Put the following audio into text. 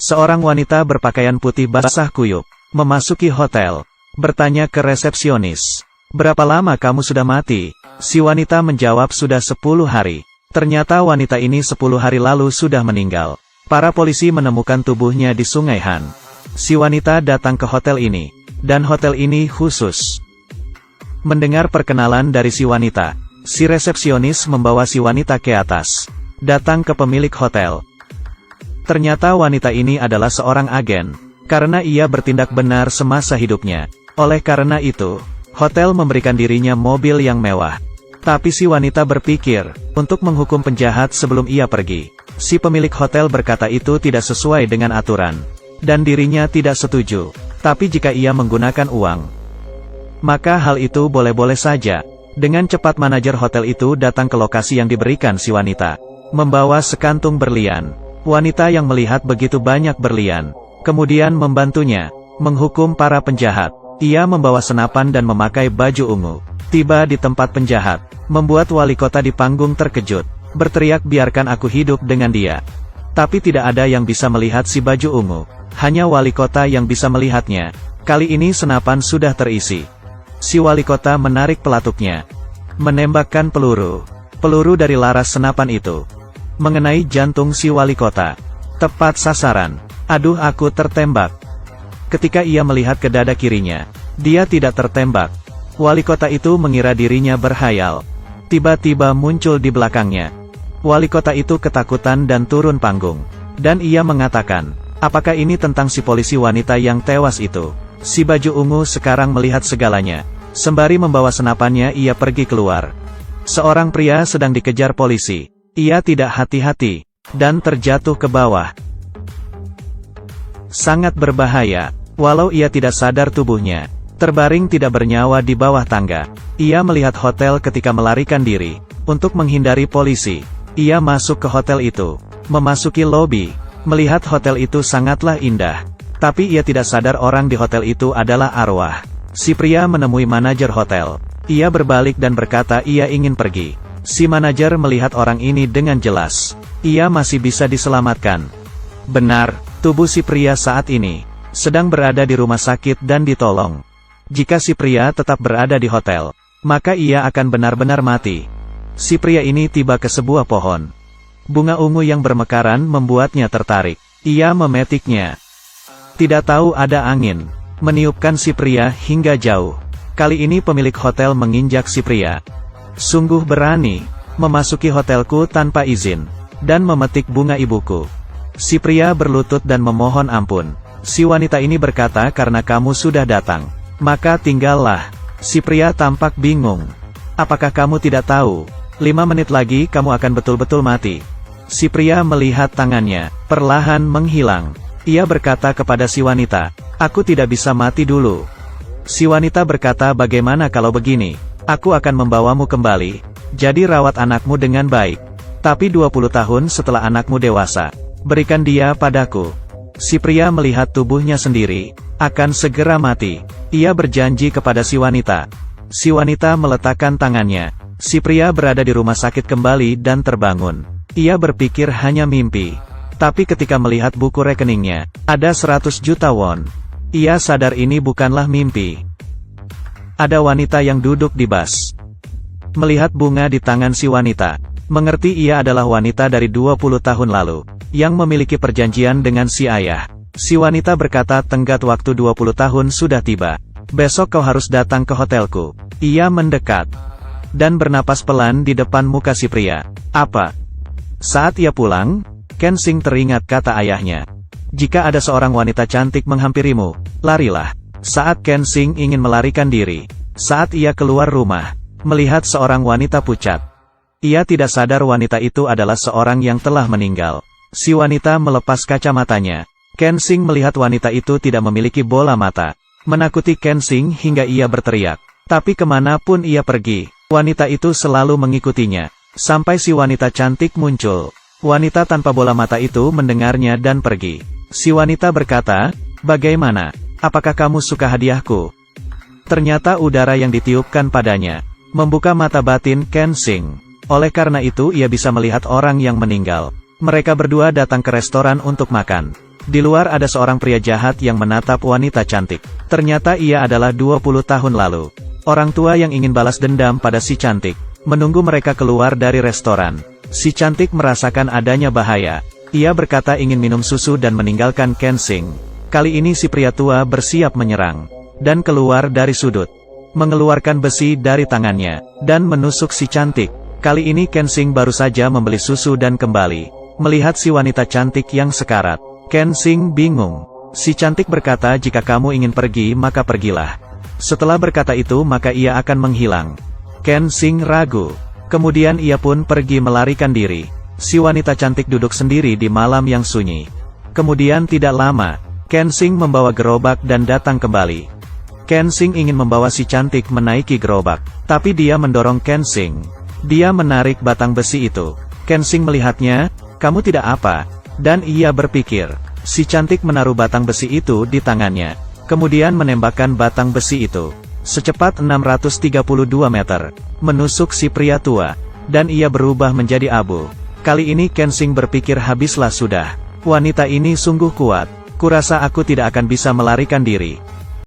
Seorang wanita berpakaian putih basah kuyup memasuki hotel, bertanya ke resepsionis, "Berapa lama kamu sudah mati?" Si wanita menjawab, "Sudah 10 hari. Ternyata wanita ini 10 hari lalu sudah meninggal. Para polisi menemukan tubuhnya di Sungai Han. Si wanita datang ke hotel ini, dan hotel ini khusus." Mendengar perkenalan dari si wanita, si resepsionis membawa si wanita ke atas, datang ke pemilik hotel. Ternyata wanita ini adalah seorang agen, karena ia bertindak benar semasa hidupnya. Oleh karena itu, hotel memberikan dirinya mobil yang mewah. Tapi si wanita berpikir untuk menghukum penjahat sebelum ia pergi. Si pemilik hotel berkata itu tidak sesuai dengan aturan, dan dirinya tidak setuju. Tapi jika ia menggunakan uang, maka hal itu boleh-boleh saja. Dengan cepat manajer hotel itu datang ke lokasi yang diberikan si wanita, membawa sekantung berlian. Wanita yang melihat begitu banyak berlian, kemudian membantunya menghukum para penjahat. Ia membawa senapan dan memakai baju ungu. Tiba di tempat penjahat, membuat wali kota di panggung terkejut, berteriak, "Biarkan aku hidup dengan dia." Tapi tidak ada yang bisa melihat si baju ungu, hanya wali kota yang bisa melihatnya. Kali ini senapan sudah terisi. Si wali kota menarik pelatuknya, menembakkan peluru. Peluru dari laras senapan itu mengenai jantung si wali kota. Tepat sasaran. "Aduh, aku tertembak." Ketika ia melihat ke dada kirinya, dia tidak tertembak. Wali kota itu mengira dirinya berhayal. Tiba-tiba muncul di belakangnya. Wali kota itu ketakutan dan turun panggung. Dan ia mengatakan, "Apakah ini tentang si polisi wanita yang tewas itu?" Si baju ungu sekarang melihat segalanya. Sembari membawa senapannya, ia pergi keluar. Seorang pria sedang dikejar polisi. Ia tidak hati-hati, dan terjatuh ke bawah. Sangat berbahaya, walau ia tidak sadar tubuhnya terbaring tidak bernyawa di bawah tangga. Ia melihat hotel ketika melarikan diri, untuk menghindari polisi. Ia masuk ke hotel itu, memasuki lobi, melihat hotel itu sangatlah indah. Tapi ia tidak sadar orang di hotel itu adalah arwah. Si pria menemui manajer hotel. Ia berbalik dan berkata ia ingin pergi. Si manajer melihat orang ini dengan jelas. Ia masih bisa diselamatkan. Benar, tubuh si pria saat ini sedang berada di rumah sakit dan ditolong. Jika si pria tetap berada di hotel, maka ia akan benar-benar mati. Si pria ini tiba ke sebuah pohon. Bunga ungu yang bermekaran membuatnya tertarik. Ia memetiknya. Tidak tahu ada angin meniupkan si pria hingga jauh. Kali ini pemilik hotel menginjak si pria. "Sungguh berani, memasuki hotelku tanpa izin, dan memetik bunga ibuku." Si pria berlutut dan memohon ampun. Si wanita ini berkata, "Karena kamu sudah datang, maka tinggallah." Si pria tampak bingung. "Apakah kamu tidak tahu, 5 menit lagi kamu akan betul-betul mati?" Si pria melihat tangannya perlahan menghilang. Ia berkata kepada si wanita, "Aku tidak bisa mati dulu." Si wanita berkata, "Bagaimana kalau begini? Aku akan membawamu kembali, jadi rawat anakmu dengan baik. Tapi 20 tahun setelah anakmu dewasa, berikan dia padaku." Si pria melihat tubuhnya sendiri akan segera mati. Ia berjanji kepada si wanita. Si wanita meletakkan tangannya. Si pria berada di rumah sakit kembali dan terbangun. Ia berpikir hanya mimpi. Tapi ketika melihat buku rekeningnya, ada 100 juta won. Ia sadar ini bukanlah mimpi. Ada wanita yang duduk di bas. Melihat bunga di tangan si wanita, mengerti ia adalah wanita dari 20 tahun lalu, yang memiliki perjanjian dengan si ayah. Si wanita berkata, "Tenggat waktu 20 tahun sudah tiba. Besok kau harus datang ke hotelku." Ia mendekat, dan bernapas pelan di depan muka si pria. "Apa?" Saat ia pulang, Ken Sing teringat kata ayahnya. "Jika ada seorang wanita cantik menghampirimu, larilah." Saat Ken Sing ingin melarikan diri, saat ia keluar rumah, melihat seorang wanita pucat. Ia tidak sadar wanita itu adalah seorang yang telah meninggal. Si wanita melepas kacamatanya. Ken Sing melihat wanita itu tidak memiliki bola mata. Menakuti Ken Sing hingga ia berteriak. Tapi kemanapun ia pergi, wanita itu selalu mengikutinya. Sampai si wanita cantik muncul. Wanita tanpa bola mata itu mendengarnya dan pergi. Si wanita berkata, "Bagaimana? Apakah kamu suka hadiahku?" Ternyata udara yang ditiupkan padanya membuka mata batin Ken Sing. Oleh karena itu ia bisa melihat orang yang meninggal. Mereka berdua datang ke restoran untuk makan. Di luar ada seorang pria jahat yang menatap wanita cantik. Ternyata ia adalah 20 tahun lalu. Orang tua yang ingin balas dendam pada si cantik, menunggu mereka keluar dari restoran. Si cantik merasakan adanya bahaya. Ia berkata ingin minum susu dan meninggalkan Kensing. Kali ini si pria tua bersiap menyerang. Dan keluar dari sudut. Mengeluarkan besi dari tangannya. Dan menusuk si cantik. Kali ini Kensing baru saja membeli susu dan kembali. Melihat si wanita cantik yang sekarat. Kensing bingung. Si cantik berkata jika kamu ingin pergi maka pergilah. Setelah berkata itu maka ia akan menghilang. Kensing ragu. Kemudian ia pun pergi melarikan diri. Si wanita cantik duduk sendiri di malam yang sunyi. Kemudian tidak lama, Kensing membawa gerobak dan datang kembali. Kensing ingin membawa si cantik menaiki gerobak. Tapi dia mendorong Kensing. Dia menarik batang besi itu. Kensing melihatnya, kamu tidak apa? Dan ia berpikir, si cantik menaruh batang besi itu di tangannya. Kemudian menembakkan batang besi itu. Secepat 632 meter. Menusuk si pria tua. Dan ia berubah menjadi abu. Kali ini Kensing berpikir habislah sudah. Wanita ini sungguh kuat. Kurasa aku tidak akan bisa melarikan diri.